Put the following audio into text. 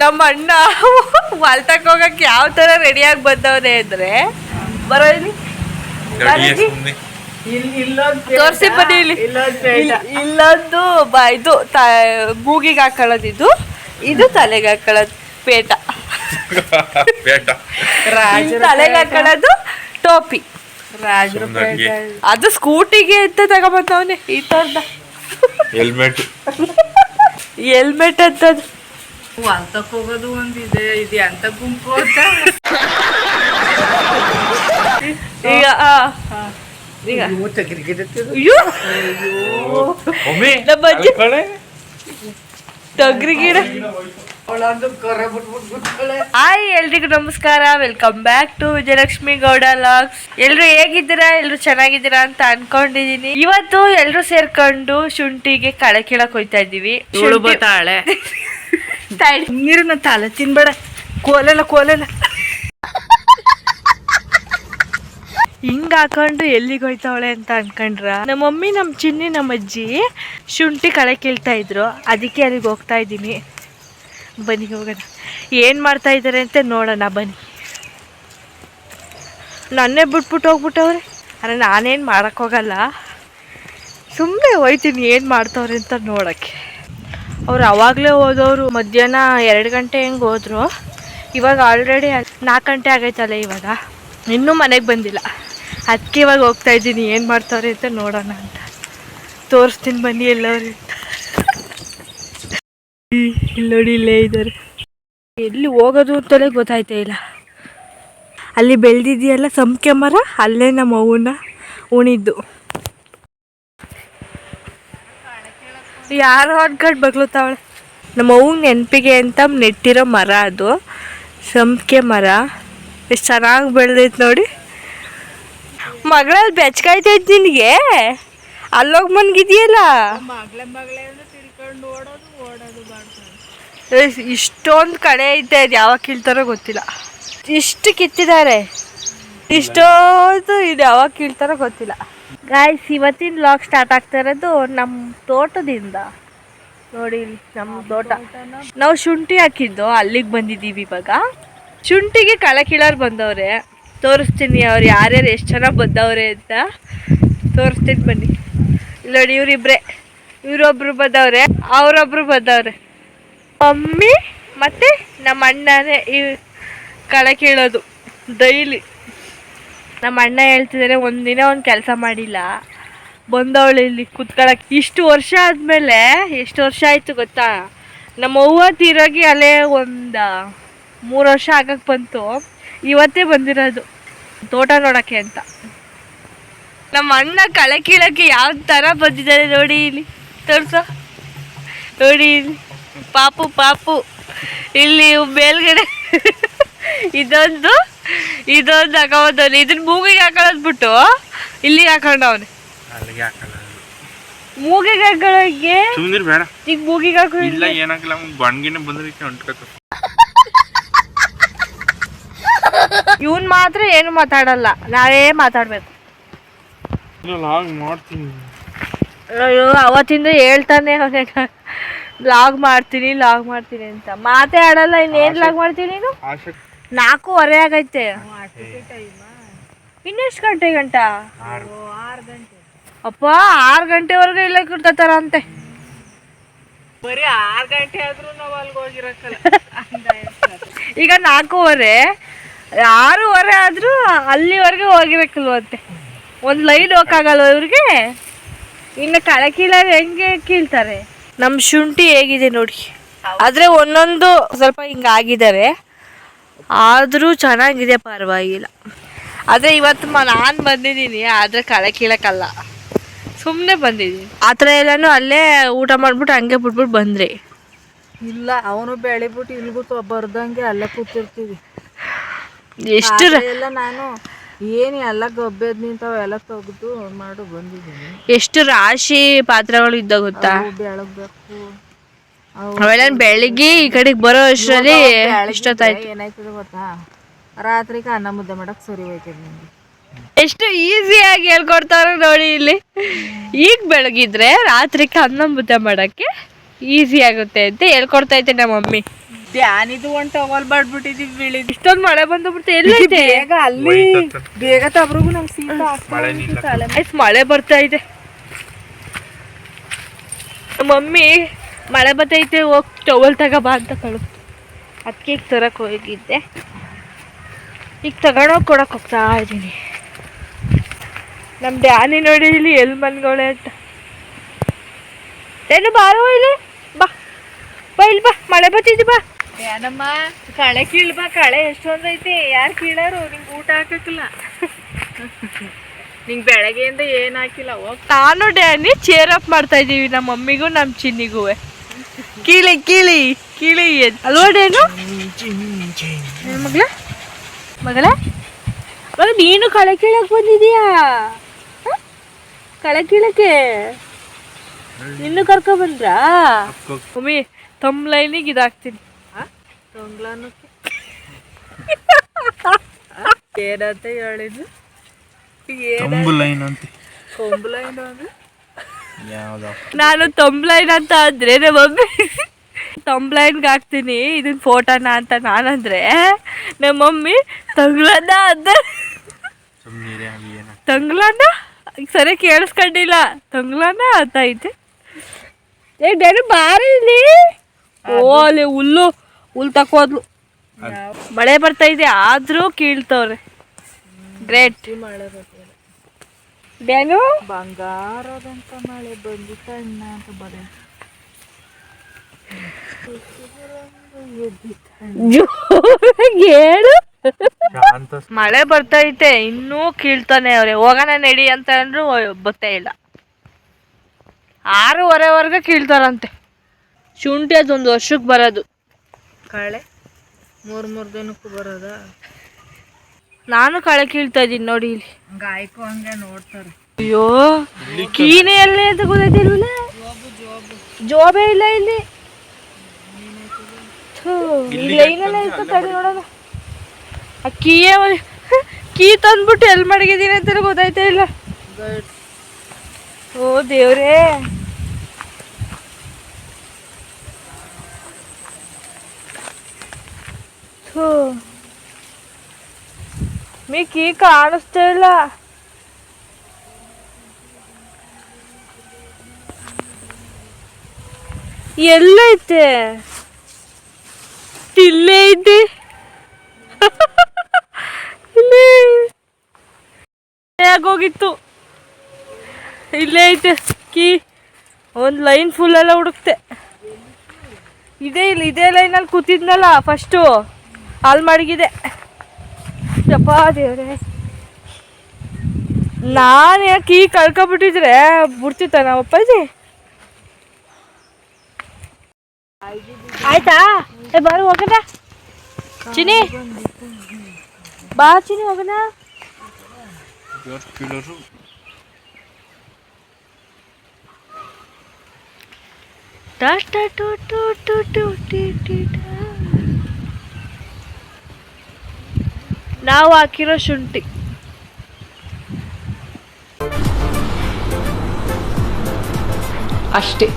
ನಮ್ಮ ಅಣ್ಣ ಹೊಲ್ತಕ್ಕೆ ಹೋಗಕ್ಕೆ ಯಾವ ತರ ರೆಡಿಯಾಗಿ ಬಂದವನೇ ಅಂದ್ರೆ ಬರೋ ಇಲ್ಲಿ ತೋರಿಸಿ ಬನ್ನಿ ಇಲ್ಲಿ. ಇಲ್ಲೊಂದು ಇದು ಮೂಗಿಗೆ ಹಾಕೊಳ್ಳೋದು, ಇದು ತಲೆಗೆ ಹಾಕೊಳ್ಳೋದು ಪೇಟ, ತಲೆಗೆ ಹಾಕೊಳ್ಳೋದು ಟೋಪಿ. ಅದು ಸ್ಕೂಟಿಗೆ ಅಂತ ತಗೊಂಬಂದವನೆ ಈ ತರದ ಹೆಲ್ಮೆಟ್ ಅಂತದ್ದು. ಹೊಲ್ತಕ್ ಹೋಗೋದು ಒಂದಿದೆ, ಇದು ಅಂತ ಗುಂಪು ಅಂತ ಈಗ ತೊಗರಿ ಗಿಡ. ಹಾಯ್ ಎಲ್ರಿಗೂ ನಮಸ್ಕಾರ, welcome back to Vijayalakshmi Gowda logs. ಎಲ್ರು ಹೇಗಿದ್ದೀರಾ? ಎಲ್ರು ಚೆನ್ನಾಗಿದ್ದೀರಾ ಅಂತ ಅನ್ಕೊಂಡಿದೀನಿ. ಇವತ್ತು ಎಲ್ರು ಸೇರ್ಕೊಂಡು ಶುಂಠಿಗೆ ಕಳೆ ಕೀಳಕ್ ಹೋಯ್ತಾ ಇದೀವಿ. ತಾಳೆ ನೀರನ್ನ ತಲೆ ತಿನ್ಬೇಡ, ಕೋಲೆಲ್ಲ ಹಿಂಗ ಹಾಕೊಂಡು ಎಲ್ಲಿಗೆ ಹೋಯ್ತಾವಳೆ ಅಂತ ಅನ್ಕೊಂಡ್ರ. ನಮ್ಮ ಮಮ್ಮಿ, ನಮ್ಮ ಚಿನ್ನಿ, ನಮ್ಮ ಅಜ್ಜಿ ಶುಂಠಿ ಕಳೆ ಕೀಳ್ತಾ ಇದ್ರು, ಅದಕ್ಕೆ ಅಲ್ಲಿಗೆ ಹೋಗ್ತಾ ಇದ್ದೀನಿ. ಬನ್ನಿ ಹೋಗೋಣ, ಏನು ಮಾಡ್ತಾ ಇದ್ದಾರೆ ಅಂತ ನೋಡೋಣ ಬನ್ನಿ. ನನ್ನೇ ಬಿಟ್ಬಿಟ್ಟು ಹೋಗ್ಬಿಟ್ಟವ್ರೆ. ಅರೆ ನಾನೇನು ಮಾಡೋಕ್ಕೋಗಲ್ಲ, ಸುಮ್ಮನೆ ಹೋಯ್ತೀನಿ ಏನು ಮಾಡ್ತವ್ರೆ ಅಂತ ನೋಡೋಕ್ಕೆ. ಅವ್ರು ಅವಾಗಲೇ ಹೋದವರು, ಮಧ್ಯಾಹ್ನ 2 ಗಂಟೆ ಹೆಂಗೆ ಹೋದ್ರು. ಇವಾಗ ಆಲ್ರೆಡಿ 4 ಗಂಟೆ ಆಗೈತಲ್ಲ, ಇವಾಗ ಇನ್ನೂ ಮನೆಗೆ ಬಂದಿಲ್ಲ. ಅದಕ್ಕೆ ಇವಾಗ ಹೋಗ್ತಾ ಇದ್ದೀನಿ, ಏನು ಮಾಡ್ತವ್ರೆ ಅಂತ ನೋಡೋಣ ಅಂತ. ತೋರಿಸ್ತೀನಿ ಬನ್ನಿ ಎಲ್ಲವ್ರು ಅಂತ. ಇಲ್ಲಿ ನೋಡಿ, ಇಲ್ಲೇ ಇದ್ದಾರೆ. ಎಲ್ಲಿ ಹೋಗೋದು ಅಂತಲೇ ಗೊತ್ತಾಯ್ತಾ ಇಲ್ಲ. ಅಲ್ಲಿ ಬೆಳೆದಿದೆಯಲ್ಲ ಸಂಪಿಗೆ ಮರ, ಅಲ್ಲೇ ನಮ್ಮ ಅವ್ವನ್ನ ಉಣಿದ್ದು. ಯಾರೋ ಅನ್ಕೊಂಡು ಬಗ್ಲುತ್ತಾವಳೆ. ನಮ್ಮ ಅವ್ವನ ನೆನಪಿಗೆ ಅಂತ ನೆಟ್ಟಿರೋ ಮರ ಅದು, ಸಂಪಿಗೆ ಮರ. ಎಷ್ಟು ಚೆನ್ನಾಗಿ ಬೆಳೆದೈತೆ ನೋಡಿ. ಮಗಳಲ್ಲಿ ಬೆಚ್ಕಾಯ್ತಾ ಇತ್ತು ನಿನಗೆ, ಅಲ್ಲೋಗಿ ಮನ್ಗಿದೆಯಲ್ಲ. ಇಷ್ಟೊಂದು ಕಡೆ ಐತೆ, ಅದು ಯಾವಾಗ ಕೀಳ್ತಾರೋ ಗೊತ್ತಿಲ್ಲ. ಇಷ್ಟು ಕಿತ್ತಿದ್ದಾರೆ, ಇಷ್ಟೊಂದು ಇದು ಯಾವಾಗ ಕೀಳ್ತಾರೋ ಗೊತ್ತಿಲ್ಲ. ಗಾಯ್ಸ್, ಇವತ್ತಿನ ವ್ಲಾಗ್ ಸ್ಟಾರ್ಟ್ ಆಗ್ತಾ ಇರೋದು ನಮ್ಮ ತೋಟದಿಂದ. ನೋಡಿ ಇಲ್ಲಿ ನಮ್ಮ ತೋಟ. ನಾವು ಶುಂಠಿ ಹಾಕಿದ್ದು ಅಲ್ಲಿಗೆ ಬಂದಿದ್ದೀವಿ. ಇವಾಗ ಶುಂಠಿಗೆ ಕಳೆ ಕೀಳೋರು ಬಂದವ್ರೆ, ತೋರಿಸ್ತೀನಿ ಅವ್ರು ಯಾರ್ಯಾರು ಎಷ್ಟು ಚೆನ್ನಾಗಿ ಬಂದವ್ರೆ ಅಂತ ತೋರಿಸ್ತೀನಿ ಬನ್ನಿ. ಇಲ್ಲ ನೋಡಿ, ಇವರಿಬ್ರೆ, ಇವರೊಬ್ರು ಬಂದವ್ರೆ, ಅವರೊಬ್ರು ಬಂದವ್ರೆ. ಮಮ್ಮಿ ಮತ್ತು ನಮ್ಮ ಅಣ್ಣನೇ ಈ ಕಳೆ ಕೀಳೋದು ಡೈಲಿ. ನಮ್ಮ ಅಣ್ಣ ಹೇಳ್ತಿದ್ದಾರೆ ಒಂದಿನ ಒಂದು ಕೆಲಸ ಮಾಡಿಲ್ಲ, ಬಂದವಳು ಇಲ್ಲಿ ಕುತ್ಕೊಳಕ್ಕೆ. ಇಷ್ಟು ವರ್ಷ ಆದಮೇಲೆ, ಎಷ್ಟು ವರ್ಷ ಆಯಿತು ಗೊತ್ತಾ? ನಮ್ಮ ಅವ್ವ ತೀರೋಗಿ ಅಲ್ಲೇ ಒಂದು 3 ವರ್ಷ ಆಗಕ್ಕೆ ಬಂತು. ಇವತ್ತೇ ಬಂದಿರೋದು ತೋಟ ನೋಡೋಕ್ಕೆ ಅಂತ. ನಮ್ಮ ಅಣ್ಣ ಕಳೆ ಕೀಳಕ್ಕೆ ಯಾವ ಥರ ಬಂದಿದ್ದಾರೆ ನೋಡಿ ಇಲ್ಲಿ, ತೋರಿಸೋ ನೋಡಿ ಇಲ್ಲಿ. ಪಾಪು ಇಲ್ಲಿ ಮೇಲ್ಗಡೆ ಇದೊಂದು ಹಾಕೊಂಬಂದವನು. ಇದನ್ನ ಮೂಗಿಗೆ ಹಾಕೊಳ್ಳೋದ್ಬಿಟ್ಟು ಇಲ್ಲಿಗೆ ಹಾಕೊಂಡವನೆ. ಮೂಗಿಗೆ ಹಾಕೊಳ್ಳೋಕೆ ಈಗ ಮೂಗಿಗೆ ಹಾಕೊಳ್ಳಿ. ಇವನ್ ಮಾತ್ರ ಏನು ಮಾತಾಡಲ್ಲ, ನಾವೇ ಮಾತಾಡ್ಬೇಕು. ಅಯ್ಯೋ, ಅವತ್ತಿಂದ ಹೇಳ್ತಾನೆ ಅವನಿಗೆ ಲಾಗ್ ಮಾಡ್ತೀನಿ ಅಂತ. ಮಾತೇ ಆಡಲ್ಲ. ಇನ್ನೇನು ಲಾಗ್ ಮಾಡ್ತೀನಿ ನೀನು? 4:15 ಆಗೈತೆ. ಇನ್ನೆಷ್ಟು ಗಂಟೆ? 6 ಗಂಟೆ. ಅಪ್ಪ, 6 ಗಂಟೆವರೆಗೂ ಇಲ್ಲ ಕೂರ್ತಾರಂತೆ. ಬರೀ 6 ಗಂಟೆ ಆದ್ರೂ ನಾವು ಅಲ್ಲಿಗೆ ಹೋಗಿರಕ್ಕಲ್ಲ. ಈಗ 4:15, 6:15 ಆದ್ರೂ ಅಲ್ಲಿವರೆಗೂ ಹೋಗಿರಕ್ಕಲ್ವಂತೆ. ಒಂದು ಲೈನ್ ಹೋಗಕ್ಕಾಗಲ್ವ ಇವ್ರಿಗೆ? ಇನ್ನು ಕಳೆ ಕೀಳೋರು ಹೆಂಗೆ ಕೀಳ್ತಾರೆ? ನಮ್ಮ ಶುಂಠಿ ಹೇಗಿದೆ ನೋಡಿ. ಆದರೆ ಒಂದೊಂದು ಸ್ವಲ್ಪ ಹಿಂಗಾಗಿದ್ದಾರೆ, ಆದರೂ ಚೆನ್ನಾಗಿದೆ, ಪರವಾಗಿಲ್ಲ. ಆದರೆ ಇವತ್ತು ನಾನು ಬಂದಿದ್ದೀನಿ, ಆದರೆ ಕಳೆ ಕೀಳಕ್ಕಲ್ಲ, ಸುಮ್ಮನೆ ಬಂದಿದ್ದೀನಿ. ಆ ಥರ ಎಲ್ಲನೂ ಅಲ್ಲೇ ಊಟ ಮಾಡ್ಬಿಟ್ಟು ಹಂಗೆ ಬಿಟ್ಬಿಟ್ಟು ಬಂದ್ರಿ. ಇಲ್ಲ, ಅವನು ಬೆಳಿಬಿಟ್ಟು ಇಲ್ಗೂ ಬರ್ದಂಗೆ ಅಲ್ಲೇ ಕೂತಿರ್ತೀವಿ. ಎಷ್ಟು ಎಲ್ಲ ನಾನು ಏನು ಎಲ್ಲ ಗಬ್ಬೆದ್ ನಿಂತಾವೆಲ್ಲ ತೆಗೆದು ಮಾಡು ಬಂದಿದ್ದೀನಿ. ಎಷ್ಟು ರಾಶಿ ಪಾತ್ರೆಗಳು ಇದ್ದ ಗೊತ್ತಾ? ಬೆಳಗ್ಬೇಕು ಅವೆಲ್ಲ ಬೆಳಿಗ್ಗೆ ಈ ಕಡೆಗೆ ಬರೋ ಅಷ್ಟರಲ್ಲಿ ಇಷ್ಟೊತ್ತಾಯ್ತು. ಏನಾಯ್ತದ ಗೊತ್ತಾ? ರಾತ್ರಿಗೆ ಅನ್ನ ಮುದ್ದೆ ಮಾಡಕ್ ಸರಿ ಹೋಯ್ತದೆ ನಿಮ್ಗೆ. ಎಷ್ಟು ಈಸಿಯಾಗಿ ಹೇಳ್ಕೊಡ್ತಾರ ನೋಡಿ ಇಲ್ಲಿ. ಈಗ ಬೆಳಗಿದ್ರೆ ರಾತ್ರಿಗೆ ಅನ್ನ ಮುದ್ದೆ ಮಾಡಕ್ಕೆ ಈಸಿ ಆಗುತ್ತೆ ಅಂತ ಹೇಳ್ಕೊಡ್ತಾ ಇದ್ದೆ ನಮ್ಮ ಮಮ್ಮಿ. ಧ್ಯಾನಿದು ಒಂದು ಟವಲ್ ಬಾಡ್ಬಿಟ್ಟಿದೀವಿ ಬಿಳಿದ್. ಇಷ್ಟೊಂದು ಮಳೆ ಬಂದ್ಬಿಡ್ತು. ಎಲ್ಲೈತೆ ಬೇಗ ಅಲ್ಲಿ ಬೇಗ ತಬ್ರಿಗೂ ನಮ್ಗೆ ಶೀತ ಆಯ್ತು. ಮಳೆ ಬರ್ತಾ ಇದೆ. ಮಮ್ಮಿ ಮಳೆ ಬರ್ತೈತೆ ಹೋಗಿ ಟವಲ್ ತಗೋಬಾ ಅಂತ ಕಳಿಸ್ತು. ಅದಕ್ಕೆ ಈಗ ತರಕ್ಕೆ ಹೋಗಿದ್ದೆ. ಈಗ ತಗೊಂಡೋಗಿ ಕೊಡಕ್ಕೆ ಹೋಗ್ತಾ ಇದ್ದೀನಿ. ನಮ್ಮ ಡ್ಯಾನಿ ನೋಡಿ ಇಲ್ಲಿ ಎಲ್ಲಿ ಮನ್ಗೋಳೆ ಅಂತ. ಏನು ಬಾರೋ ಇಲ್ಲಿ ಬಾ ಬಾ ಇಲ್ಲಿ ಬಾ, ಮಳೆ ಬರ್ತಿದ್ದಿ ಬಾ. ಏನಮ್ಮ ಕಳೆ ಕೀಳ್ ಬಾ. ಕಳೆ ಎಷ್ಟೊಂದೈತಿ, ಯಾರು ಕೀಳಾರು? ನಿಂಗೆ ಊಟ ಹಾಕಕ್ಕಿಲ್ಲ. ನಿಂಗೆ ಬೆಳಗ್ಗೆಯಿಂದ ಏನು ಹಾಕಿಲ್ಲ. ಹೋಗ್ ನಾನು ಡ್ಯಾನಿ ಚೇರ್ ಅಪ್ ಮಾಡ್ತಾ ಇದ್ದೀವಿ, ನಮ್ಮ ಮಮ್ಮಿಗೂ ನಮ್ಮ ಚಿನ್ನಿಗೂ. ಕೀಳಿ ಕೀಳಿ ಕೀಳಿ ಅಲ್ವಾ ಡ್ಯಾನು? ಮಗಳ ಮಗಳ ಮಗ ನೀನು ಕಳೆ ಕೀಳಕ್ ಬಂದಿದೀಯಾ? ಕಳೆ ಕೀಳಕ್ಕೆ ಇನ್ನು ಕರ್ಕೊ ಬಂದ್ರಾ? ಮಮ್ಮಿ ತಮ್ಮ ಲೈನಿಗೆ ಇದಾಗ್ತೀನಿ. ತೊಂಗ್ಲಾನಕ್ಕೆ ಏನಂತ ಹೇಳಿದ್ದು? ನಾನು ತಂಬ್ಲೈನ್ ಅಂತ ಅಂದ್ರೆ ನಮ್ಮ ಮಮ್ಮಿ ತಂಬ್ಲೈನ್ಗೆ ಹಾಕ್ತೀನಿ ಇದನ್ನ ಫೋಟೋನ ಅಂತ ನಾನಂದ್ರೆ ನಮ್ಮ ಮಮ್ಮಿ ತಂಗ್ಲನ್ನ ಅಂದ. ತಂಗ್ಲನ್ನ ಸರಿ ಕೇಳಿಸ್ಕೊಂಡಿಲ್ಲ. ತಂಗ್ಲನ್ನ ಅಂತ ಐತೆ. ಡ್ಯಾಡಿ ಬಾರಿ ಇಲ್ಲಿ. ಓ ಅಲ್ಲಿ ಹುಲ್ಲು ತಕೋದ್ಲು. ಮಳೆ ಬರ್ತಾ ಇದೆ ಆದ್ರೂ ಕೀಳ್ತವ್ರೆ. ಗ್ರೇಟ್. ಮಳೆ ಬರ್ತಿಲ್ಲ. ಡ್ಯಾನು ಬಂಗಾರದಂತ ಮಳೆ ಬಂದಿತ್ತಣ್ಣ ಅಂತ ಬರ ಹೇಳು. ಮಳೆ ಬರ್ತೈತೆ ಇನ್ನೂ ಕೀಳ್ತಾನೆ ಅವ್ರೆ. ಹೋಗೋಣ ನಡಿ ಅಂತ ಅಂದ್ರು ಬತ್ತೇ ಇಲ್ಲ. 6:30 ಕೀಳ್ತಾರಂತೆ. ಶುಂಠಿ ಅದೊಂದು ವರ್ಷಕ್ಕೆ ಬರೋದು. ಕಳೆ 3 ದಿನಕ್ಕೂ ಬರೋದ. ನಾನು ಕಳೆ ಕೀಳ್ತಾ ಇದ್ದೀನಿ ನೋಡಿ ಇಲ್ಲಿ. ಗಾಯಕು ಹಂಗೆ ನೋಡ್ತಾರೆ. ಅಯ್ಯೋ ಕೀನೆ ಎಲ್ಲೇ ಅಂತ ಗೊತ್ತಾಯ್ತಿಲ್ವಲ್ಲ. ಜೋಬೇ ಇಲ್ಲ ಇಲ್ಲಿ. ಲೈನೆಲ್ಲ ಇತ್ತು ತಡಿ ನೋಡೋಣ. ಆ ಕೀ ತಂದ್ಬಿಟ್ಟು ಎಲ್ಲಿ ಮಡಗಿದ್ದೀನಿ ಅಂತ ಗೊತ್ತಾಯ್ತಾ ಇಲ್ಲ. ಓ ದೇವ್ರೇ. ಕೀ ಕಾಣಿಸ್ತಾ ಇಲ್ಲ. ಎಲ್ಲೈತೆ? ಇಲ್ಲೇ ಐತೆ. ಇಲ್ಲೇ ಆಗೋಗಿತ್ತು. ಇಲ್ಲೇ ಐತೆ ಕೀ. ಒಂದು ಲೈನ್ ಫುಲ್ ಎಲ್ಲ ಹುಡುಕ್ತೆ. ಇದೇ ಲೈನಲ್ಲಿ ಕೂತಿದ್ನಲ್ಲ ಫಸ್ಟು, ಅಲ್ಲಿ ಮಡಗಿದೆ. ಯಪ್ಪಾ ದೇವ್ರೆ, ನಾನು ಕೀ ಕಳ್ಕೊಬಿಟ್ಟಿದ್ರೆ ಬಿಡ್ತಿತ್ತ ನಮ್ಮ ಅಪ್ಪಾಜಿ. ಆಯ್ತಾ? ಬಾರು ಹೋಗೋಣ ಚಿನಿ. ಬಾ ಚಿನಿ ಹೋಗೋಣ. ನಾವು ಹಾಕಿರೋ ಶುಂಠಿ ಅಷ್ಟೇ.